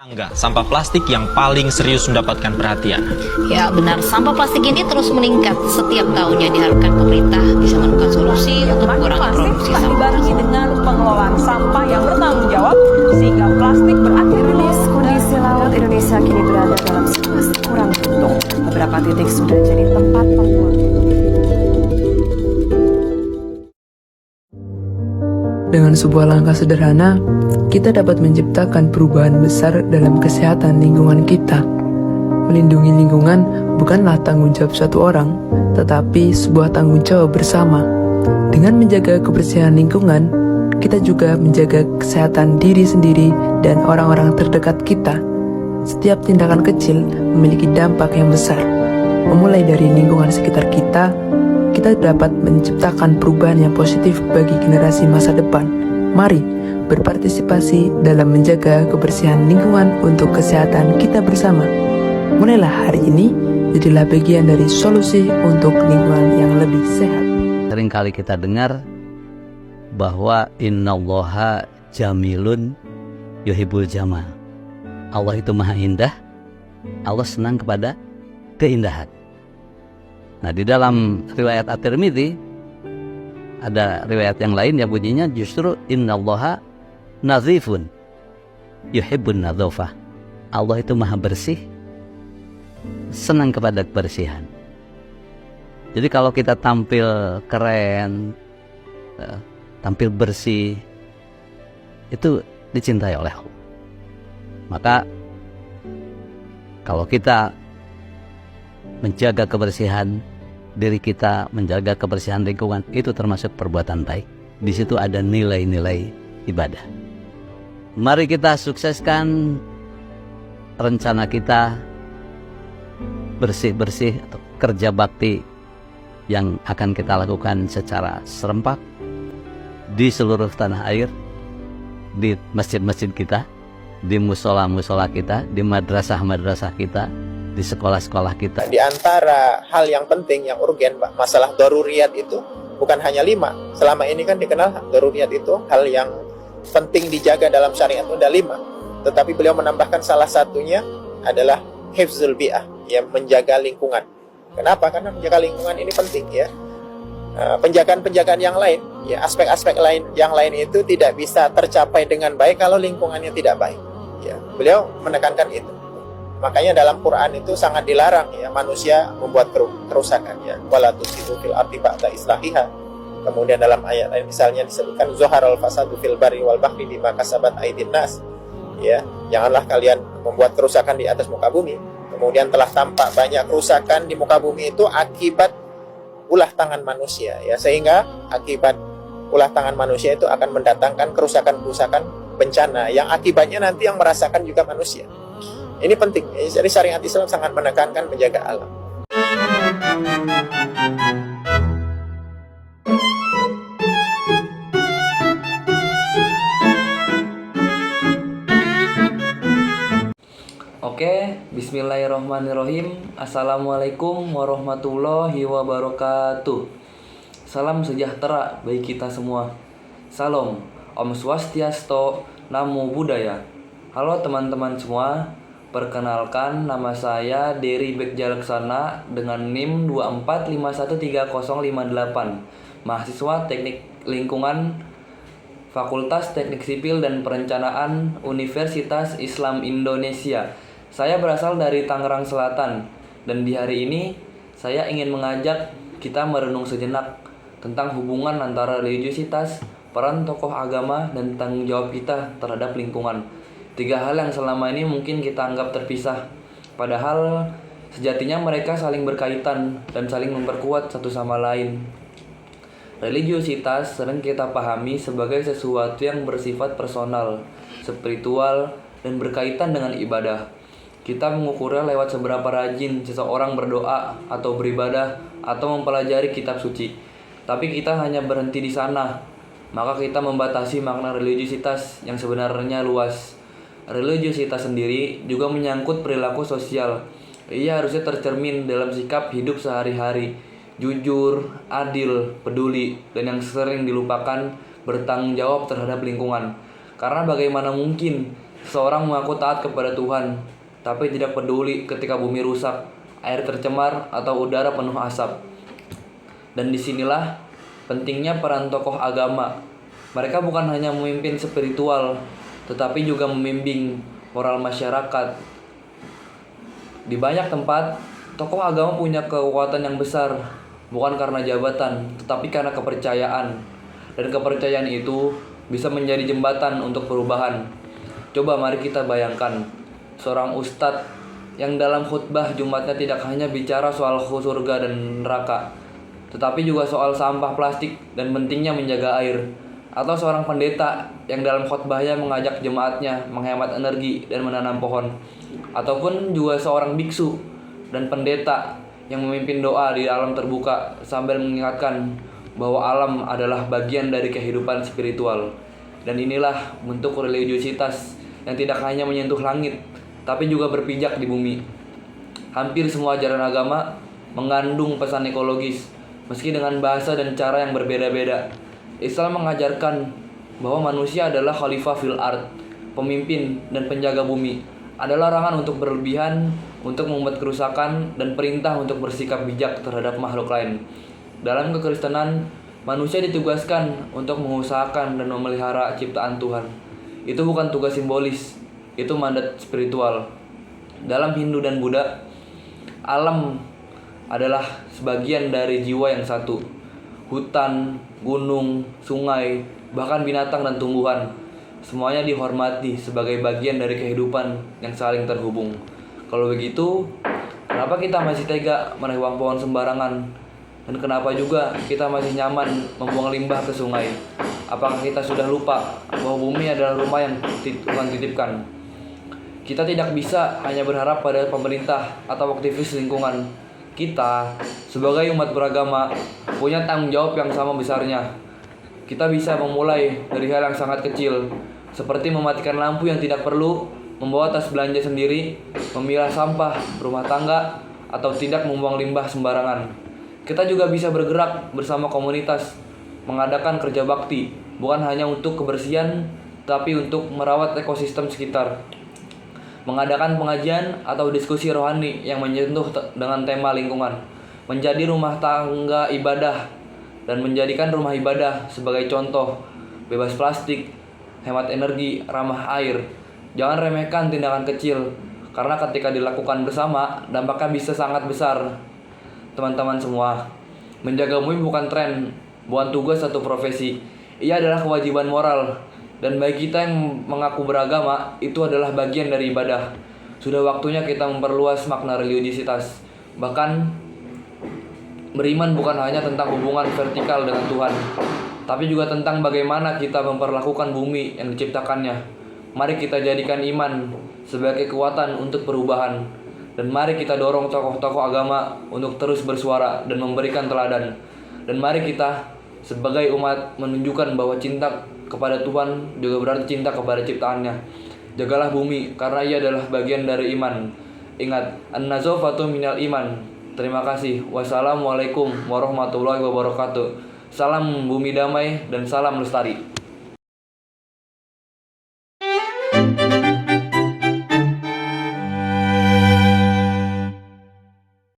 Angga, sampah plastik yang paling serius mendapatkan perhatian. Ya benar, sampah plastik ini terus meningkat setiap tahunnya. Diharapkan pemerintah bisa menemukan solusi untuk mengurangi produksi tak sampah. dibarengi dengan pengelolaan sampah yang bertanggung jawab sehingga plastik berakhir Kondisi laut Indonesia kini berada dalam situasi kurang beruntung. Beberapa titik sudah jadi tempat pembuangan. Dengan sebuah langkah sederhana, kita dapat menciptakan perubahan besar dalam kesehatan lingkungan kita. Melindungi lingkungan bukanlah tanggung jawab satu orang, tetapi sebuah tanggung jawab bersama. Dengan menjaga kebersihan lingkungan, kita juga menjaga kesehatan diri sendiri dan orang-orang terdekat kita. Setiap tindakan kecil memiliki dampak yang besar. Memulai dari lingkungan sekitar kita dapat menciptakan perubahan yang positif bagi generasi masa depan. Mari berpartisipasi dalam menjaga kebersihan lingkungan untuk kesehatan kita bersama. Mulailah hari ini, jadilah bagian dari solusi untuk lingkungan yang lebih sehat. Seringkali kita dengar bahwa innallaha jamilun yuhibbul jamal. Allah itu maha indah, Allah senang kepada keindahan. Nah, di dalam riwayat At-Tirmidzi ada riwayat yang lain yang bunyinya justru innallaha nazifun yuhibbun nadzafah. Allah itu maha bersih, senang kepada kebersihan. Jadi kalau kita tampil keren, tampil bersih, itu dicintai oleh Allah. Maka kalau kita menjaga kebersihan diri kita, menjaga kebersihan lingkungan, itu termasuk perbuatan baik. Di situ ada nilai-nilai ibadah. Mari kita sukseskan rencana kita bersih-bersih atau kerja bakti yang akan kita lakukan secara serempak di seluruh tanah air, di masjid-masjid kita, di musola-musola kita, di madrasah-madrasah kita, di sekolah-sekolah kita. Di antara hal yang penting, yang urgen, Pak, masalah daruriyat itu bukan hanya 5. Selama ini kan dikenal daruriyat itu hal yang penting dijaga dalam syariat itu ada 5. Tetapi beliau menambahkan salah satunya adalah hifzul bi'ah, yang menjaga lingkungan. Kenapa? Karena menjaga lingkungan ini penting ya. Penjagaan-penjagaan yang lain, ya aspek-aspek lain yang lain itu tidak bisa tercapai dengan baik kalau lingkungannya tidak baik. Ya, beliau menekankan itu. Makanya dalam Quran itu sangat dilarang ya manusia membuat kerusakan ya. Wala tusidu fil ardi ba'da islahiha. Kemudian dalam ayat lain misalnya disebutkan zuharal fasadu fil barri wal bahri bima kasabat aydin nas. Ya, janganlah kalian membuat kerusakan di atas muka bumi. Kemudian telah tampak banyak kerusakan di muka bumi itu akibat ulah tangan manusia ya, sehingga akibat ulah tangan manusia itu akan mendatangkan kerusakan-kerusakan bencana yang akibatnya nanti yang merasakan juga manusia. Ini penting, jadi syariat Islam sangat menekankan menjaga alam. Oke, bismillahirrahmanirrahim. Assalamualaikum warahmatullahi wabarakatuh. Salam sejahtera bagi kita semua. Salam, Om Swastiastu, Namo Buddhaya. Halo teman-teman semua, perkenalkan nama saya Dery Bekjalaksana dengan NIM 2451308, mahasiswa Teknik Lingkungan Fakultas Teknik Sipil dan Perencanaan Universitas Islam Indonesia. Saya berasal dari Tangerang Selatan, dan di hari ini saya ingin mengajak kita merenung sejenak tentang hubungan antara religiusitas, peran tokoh agama, dan tanggung jawab kita terhadap lingkungan. 3 hal yang selama ini mungkin kita anggap terpisah, padahal sejatinya mereka saling berkaitan dan saling memperkuat satu sama lain. Religiusitas sering kita pahami sebagai sesuatu yang bersifat personal, spiritual, dan berkaitan dengan ibadah. Kita mengukurnya lewat seberapa rajin seseorang berdoa atau beribadah atau mempelajari kitab suci. Tapi kita hanya berhenti di sana, maka kita membatasi makna religiusitas yang sebenarnya luas. Religiusitas sendiri juga menyangkut perilaku sosial. Ia harusnya tercermin dalam sikap hidup sehari-hari, jujur, adil, peduli, dan yang sering dilupakan bertanggung jawab terhadap lingkungan. Karena bagaimana mungkin Seseorang mengaku taat kepada Tuhan, tapi tidak peduli ketika bumi rusak, air tercemar, atau udara penuh asap. Dan disinilah pentingnya peran tokoh agama. Mereka bukan hanya memimpin spiritual, tetapi juga membimbing moral masyarakat. Di banyak tempat, tokoh agama punya kekuatan yang besar, bukan karena jabatan, tetapi karena kepercayaan. Dan kepercayaan itu bisa menjadi jembatan untuk perubahan. Coba mari kita bayangkan, seorang ustadz yang dalam khutbah Jumatnya tidak hanya bicara soal surga dan neraka, tetapi juga soal sampah plastik dan pentingnya menjaga air. Atau seorang pendeta yang dalam khutbahnya mengajak jemaatnya menghemat energi dan menanam pohon. Ataupun juga seorang biksu dan pendeta yang memimpin doa di alam terbuka sambil mengingatkan bahwa alam adalah bagian dari kehidupan spiritual. Dan inilah bentuk religiositas yang tidak hanya menyentuh langit, tapi juga berpijak di bumi. Hampir semua ajaran agama mengandung pesan ekologis, meski dengan bahasa dan cara yang berbeda-beda. Islam mengajarkan bahwa manusia adalah khalifah fil ard, pemimpin dan penjaga bumi. Ada larangan untuk berlebihan, untuk membuat kerusakan, dan perintah untuk bersikap bijak terhadap makhluk lain. Dalam kekristenan, manusia ditugaskan untuk mengusahakan dan memelihara ciptaan Tuhan. Itu bukan tugas simbolis, itu mandat spiritual. Dalam Hindu dan Buddha, alam adalah sebagian dari jiwa yang satu. Hutan, gunung, sungai, bahkan binatang dan tumbuhan, semuanya dihormati sebagai bagian dari kehidupan yang saling terhubung. Kalau begitu, kenapa kita masih tega menebang pohon sembarangan? Dan kenapa juga kita masih nyaman membuang limbah ke sungai? Apakah kita sudah lupa bahwa bumi adalah rumah yang Tuhan titipkan? Kita tidak bisa hanya berharap pada pemerintah atau aktivis lingkungan. Kita, sebagai umat beragama, punya tanggung jawab yang sama besarnya. Kita bisa memulai dari hal yang sangat kecil, seperti mematikan lampu yang tidak perlu, membawa tas belanja sendiri, memilah sampah rumah tangga, atau tidak membuang limbah sembarangan. Kita juga bisa bergerak bersama komunitas, mengadakan kerja bakti, bukan hanya untuk kebersihan, tapi untuk merawat ekosistem sekitar. Mengadakan pengajian atau diskusi rohani yang menyentuh dengan tema lingkungan, menjadi rumah tangga ibadah, dan menjadikan rumah ibadah sebagai contoh, bebas plastik, hemat energi, ramah air. Jangan remehkan tindakan kecil, karena ketika dilakukan bersama, dampaknya bisa sangat besar. Teman-teman semua, menjaga bumi bukan tren, bukan tugas atau profesi. Ia adalah kewajiban moral. Dan bagi kita yang mengaku beragama, itu adalah bagian dari ibadah. Sudah waktunya kita memperluas makna religiositas. Bahkan, beriman bukan hanya tentang hubungan vertikal dengan Tuhan, tapi juga tentang bagaimana kita memperlakukan bumi yang diciptakannya. Mari kita jadikan iman sebagai kekuatan untuk perubahan. Dan mari kita dorong tokoh-tokoh agama untuk terus bersuara dan memberikan teladan. Dan mari kita sebagai umat menunjukkan bahwa cinta kepada Tuhan juga berarti cinta kepada ciptaannya. Jagalah bumi karena ia adalah bagian dari iman. Ingat, an-nazafatu minal iman. Terima kasih. Wassalamualaikum warahmatullahi wabarakatuh. Salam bumi damai dan salam lestari.